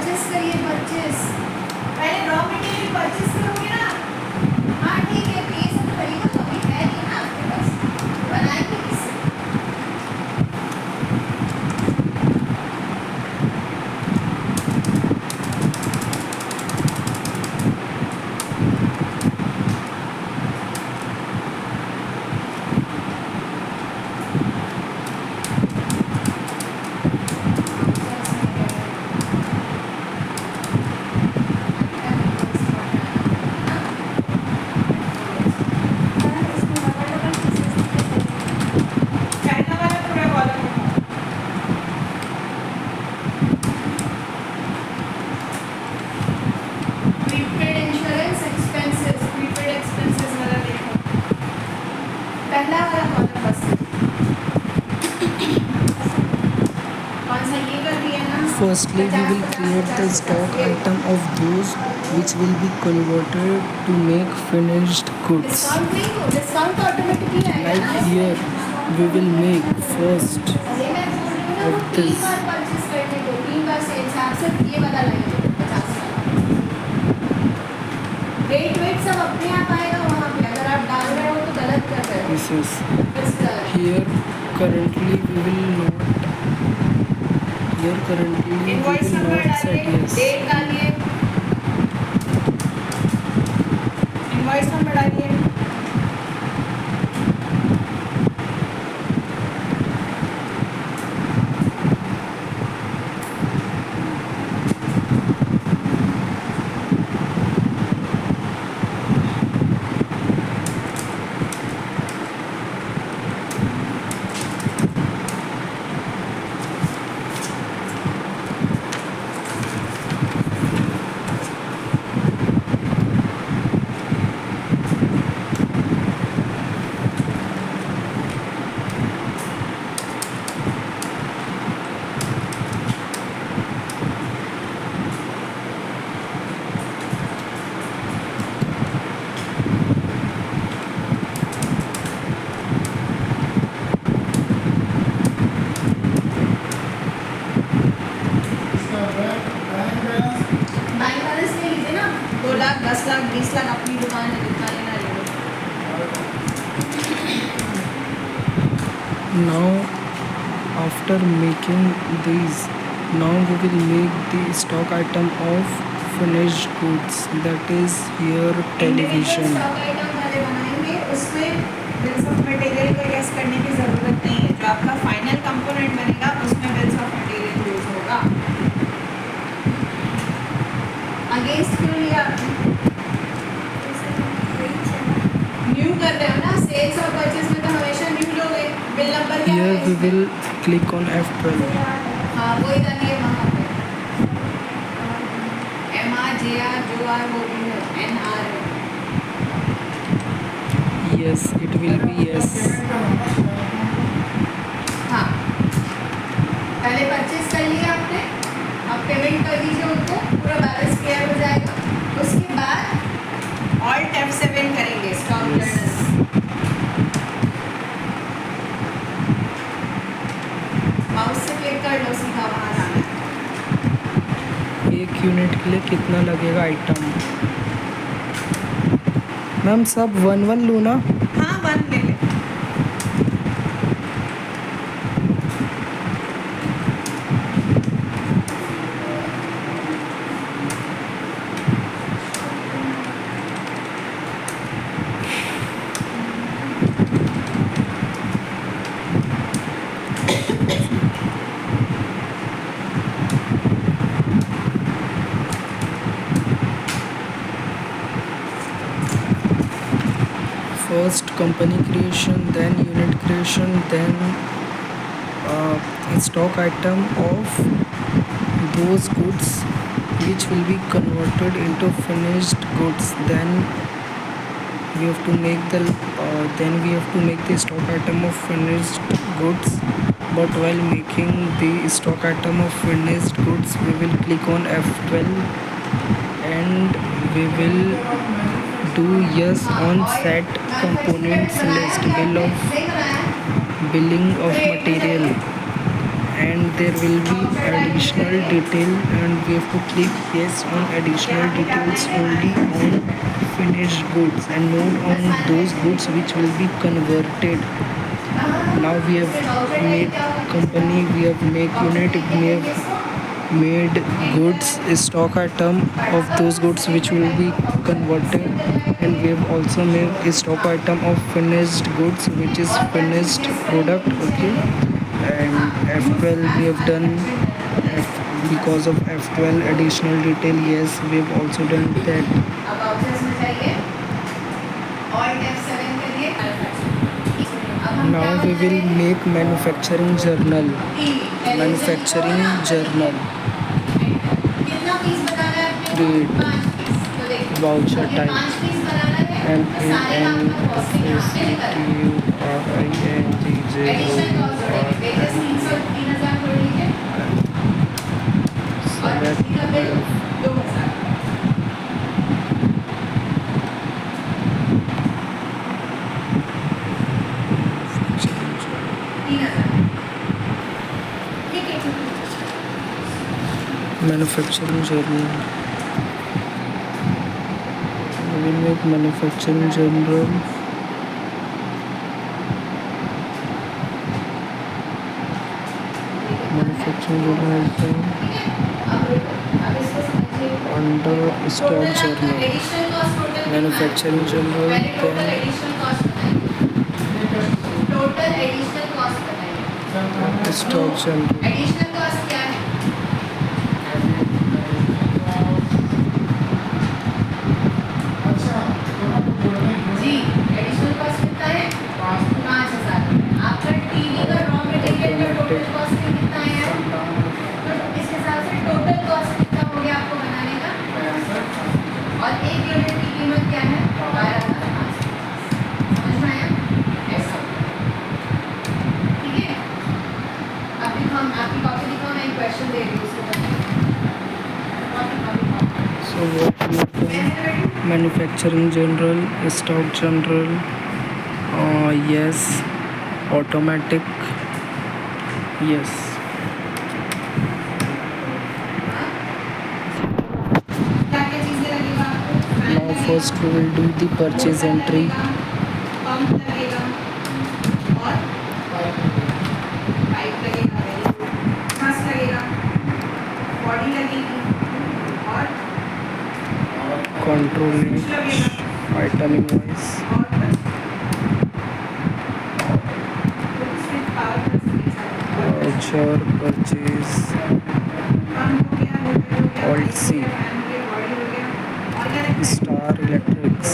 Purchase करिए, purchase पहले raw material purchase करोगे ना। हाँ ठीक है, तो ये सब खरीदो तो अभी है नहीं ना आपके पास, बनाएंगे किससे? पहला वाला पूरा कॉलम उठाओ। Prepaid insurance expenses, prepaid expenses वाला देखो, पहला वाला कॉलम बस। कौन सा ये कर दिया ना? Firstly, we will create the stock item of those which will be converted to make finished goods. Discount नहीं हो, डिस्काउंट तो ऑटोमेटिकली आएगा Like ना। here, we will make first अरे मैं बोल रही हूँ ना, वो of 3 this. बार परचेस करने को, 3 बार सेल्स, आप सिर्फ ये वाला लाइए 50 वाला। वेट सब अपने आप आएगा वहाँ पे, अगर आप डाल रहे हो तो गलत कर रहे हो। This is इस तरह। here currently we will not. Here currently we invoice will number not set डालिए, yes. डेट डालिए, इनवॉइस नंबर डालिए। बैंक बैलेंस ले लीजिए ना, 2 लाख, 10 लाख, 20 लाख अपनी दुकान है, जितना लेना ले लो। Now after making these, now we will make the stock item of finished goods, that is here television. Stock item वाले बनाएंगे, उसमें बिल्स ऑफ मटेरियल को गेस करने की ज़रूरत नहीं है। जो आपका फाइनल कंपोनेंट बनेगा उसमें बिल्स ऑफ मटेरियल यूज होगा। अगेंस्ट क्यों लिया आपने? न्यू कर रहे हो ना, सेल्स और परचेज में तो हमेशा न्यू लोगे। बिल नंबर क्या है Here we इसमें? will click on F12. हाँ वही डालिए वहाँ पे, MR JR जो आर वो भी है, NR है। Yes, it will be yes. हाँ, पहले परचेज कर लिया आपने, अब पेमेंट कर दीजिए उनको, पूरा बैलेंस क्लियर हो जाएगा। उसके बाद Alt F7 करेंगे स्टॉक Yes. जर्नल। माउस से क्लिक कर लो, सीधा वहाँ जाना है। एक यूनिट के लिए कितना लगेगा आइटम? मैम सब 1 लूँ ना? हाँ 1 ले ले। First company creation, then unit creation, then stock item of those goods which will be converted into finished goods. Then we have to make the stock item of finished goods. But while making the stock item of finished goods, we will click on F12 and we will do yes on set components list, billing of material, and there will be additional detail, and we have to click yes on additional details only on finished goods and not on those goods which will be converted. Now we have made company, we have made unit, we have made goods stock item of those goods which will be converted, and we have also made a stock item of finished goods which is finished product. Okay, and F12 we have done because of F12 additional detail. Yes, we have also done that. अब objects में जाइए और F7 करिए अब हम Now we will make manufacturing journal. Manufacturing journal. कितना piece बनाना है आपने Create 5 पीस तो देखिए voucher ये type. 5 पीस बनाना है M तो A सारे N काम का कॉस्टिंग यहाँ S पे T निकल U R I N G J additional O cost R जोड़ेंगे वेजेस 300 3000 जोड़ लीजिए और select बिजली का बिल of 2000 3000 ठीक है manufacturing journal. We will make manufacturing journal. Manufacturing journal is done अब इसको समझिए under stock journal. Additional cost total Manufacturing journal, पहले टोटल then एडिशनल कॉस्ट बताइए टोटल एडिशनल कॉस्ट बताइए stock journal. एडिशनल कॉस्ट क्या है जी एडिशनल कॉस्ट कितना है 5000 आपका टीवी का रॉ मटेरियल का टोटल कॉस्टिंग कितना है तो इस हिसाब से टोटल कॉस्ट कितना हो गया आपको बनाने का और एक यूनिट की कीमत क्या है 12500 समझ में आया ऐसा ठीक है अब दिखाओ आपकी कॉपी दिखाओ मैं एक क्वेश्चन दे रही हूँ उसको copy So what we have done? Manufacturing journal, stock journal, yes, automatic, yes. क्या क्या चीजें लगेगा आपको Now first we will do the purchase entry. Pump लगेगा और पाइप लगेगा फर्स्ट लगेगा बॉडी लगेगी और Control स्विच लगेगा item invoice. और switch power plus Voucher purchase. Pump हो गया मोटर हो गया Alt C. फैन हो गया बॉडी हो गया और क्या लगेगा Star Electrics.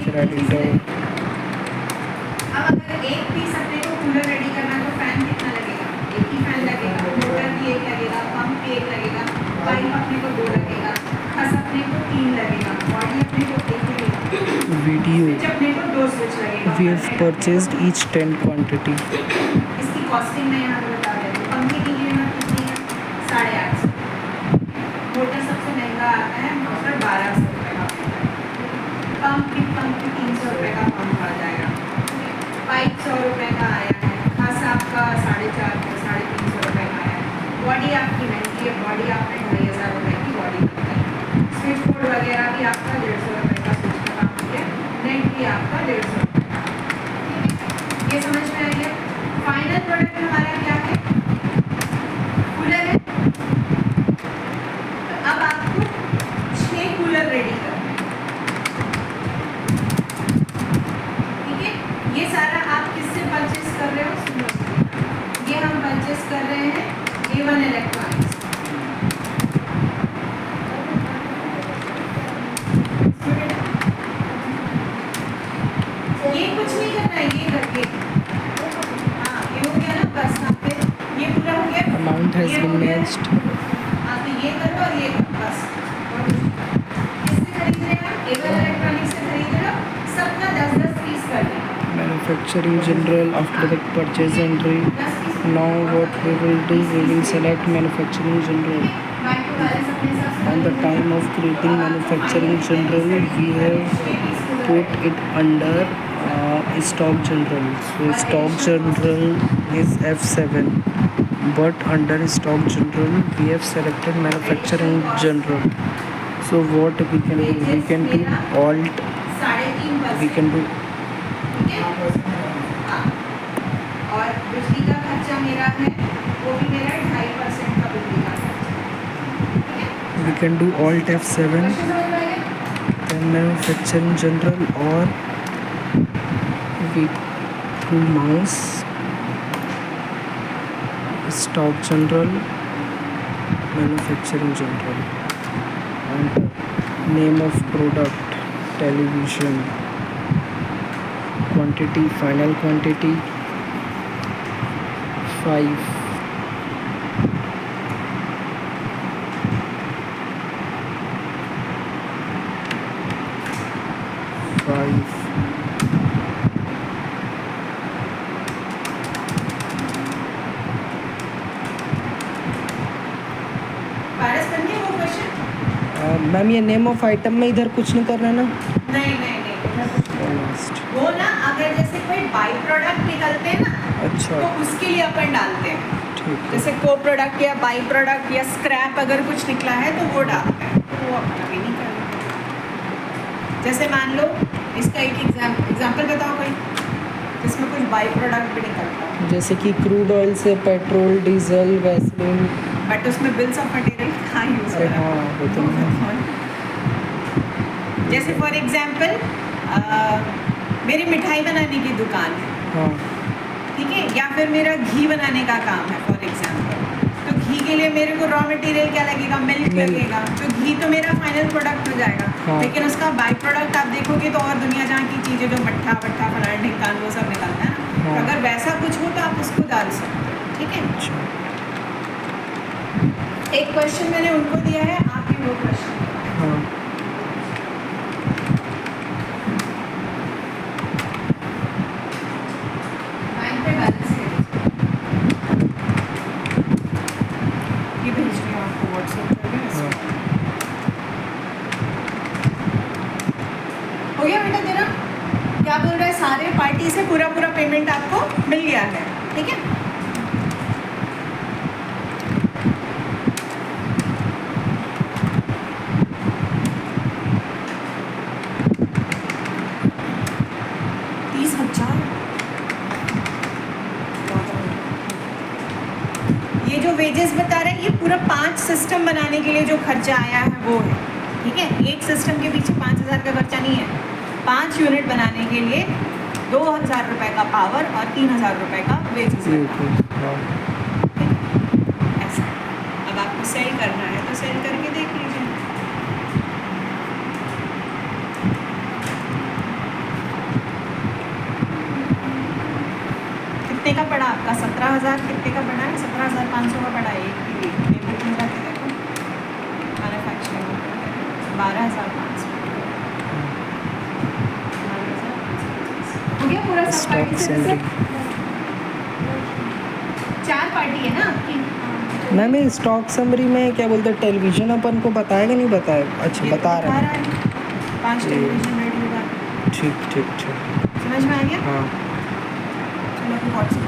Creditor. अब अगर एक पीस अपने को कूलर रेडी करना तो फैन कितना लगेगा एक ही फैन लगेगा मोटर भी एक लगेगा पंप भी एक लगेगा पाइप अपने को 2 लगेगा खस अपने को 3 लगेगा बॉडी अपने को 1 लगेगा Video. स्विच अपने को 2 स्विच लगेगा We have purchased each 10 quantity. इसकी कॉस्टिंग मैं यहाँ पे बता रही हूँ पंखे की कीमत कितनी है 850 मोटर सबसे महंगा आता है मोटर 1200 रुपये का पंप की 300 रुपये का पंप आ जाएगा पाइप 100 रुपये का आया है खास आपका 350 रुपये का आया है बॉडी आपकी महंगी है बॉडी आपने 2500 रुपये की बॉडी करता है स्विच बोर्ड वगैरह भी आपका 150 रुपये का स्विच का काम है नेट भी आपका 150 रुपये का ये समझ में आई है फाइनल प्रोडक्ट हमारा क्या है कूलर है तो अब आपको 6 कूलर रेडी करना है ठीक है ये सारा आप किससे परचेस कर रहे हो सुनो ये हम परचेस कर रहे हैं A1 इलेक्ट्रॉनिक्स ये कुछ नहीं करना है ये करके हाँ ये हो गया ना बस यहाँ पे ये पूरा हो गया Amount has ये been हो गया। matched. हाँ तो ये करो और ये करो बस और कुछ नहीं। किससे खरीद रहे हैं आप एवन इलेक्ट्रॉनिक्स से खरीद रहे हो सबका 10-10 पीस कर दें Manufacturing general after the purchase entry. 10 piece Now what we will do, we will select manufacturing general. बाकी वाले अपने हिसाब से On the time of creating manufacturing general, we have put it under stock general. So stock general is F7, but under stock general we have selected manufacturing general. So what we can do? We can do alt. 3.5%। We can do ठीक है हाँ और बिजली का खर्चा मेरा है वो भी मेरा 2.5% का बिजली का खर्चा ठीक है we can do alt F7, question समझ में आ गया then manufacturing general, or we do mouse stock general, manufacturing general, and name of product television, quantity final quantity 5, पारस बन गया वो क्वेश्चन मैम ये नेम ऑफ आइटम में इधर कुछ नहीं करना ना? नहीं लास्ट वो ना अगर जैसे कोई बाई प्रोडक्ट निकलते हैं ना अच्छा तो उसके लिए अपन डालते हैं ठीक है जैसे को प्रोडक्ट या बाई प्रोडक्ट या स्क्रैप अगर कुछ निकला है तो वो डालते हैं तो वो अपन अभी नहीं करेंगे जैसे मान लो इसका एक एग्जाम्पल बताओ कोई जिसमें कुछ बाई प्रोडक्ट भी निकलता है जैसे कि क्रूड ऑयल से पेट्रोल डीजल वैसलीन बट उसमें बिल्स ऑफ मटेरियल कहाँ यूज़ अरे हाँ वो तो नहीं। जैसे फॉर एग्जाम्पल मेरी मिठाई बनाने की दुकान है हाँ ठीक है या फिर मेरा घी बनाने का काम है फॉर एग्जाम्पल तो घी के लिए मेरे को रॉ मटेरियल क्या लगेगा मिल्क Milk। लगेगा तो घी तो मेरा फाइनल प्रोडक्ट हो जाएगा हाँ। लेकिन उसका बाई प्रोडक्ट आप देखोगे तो और दुनिया जहाँ की चीज़ें जो मट्ठा वट्ठा फलान ढिंकान वो सब निकलता है ना हाँ। तो अगर वैसा कुछ हो तो आप उसको डाल सकते हो ठीक है अच्छा एक क्वेश्चन मैंने उनको दिया है आप भी वो क्वेश्चन हाँ बैंक पे बैलेंस ये भेज रही हूँ आपको व्हाट्सएप पे हाँ हो गया बेटा तेरा क्या बोल रहा है सारे पार्टी से पूरा पेमेंट आपको मिल गया है ठीक है ये जो वेजेस बता रहे हैं ये पूरा 5 सिस्टम बनाने के लिए जो खर्चा आया है वो है ठीक है एक सिस्टम के पीछे 5,000 का खर्चा नहीं है 5 यूनिट बनाने के लिए 2,000 रुपये का पावर और 3,000 रुपये का वेजेस हाँ ऐसा अब आपको सेल करना है तो सेल करके देख लीजिए कितने का पड़ा आपका 17,000 कितने का पड़ा है 17,500 का पड़ा है एक की पेमेंट मेरा के देखो मैन्युफैक्चरिंग 12,500 हो गया पूरा सब स्टॉक पार्टी से सेंडिंग 4 पार्टी है ना आपकी मैम ये स्टॉक समरी में क्या बोलते हैं टेलीविजन अपन को बताएगा नहीं बताएगा अच्छा ये तो बता रहे हैं 5 टेलीविजन रेडी होगा ठीक ठीक ठीक समझ में आ गया हाँ चलो व्हाट्सएप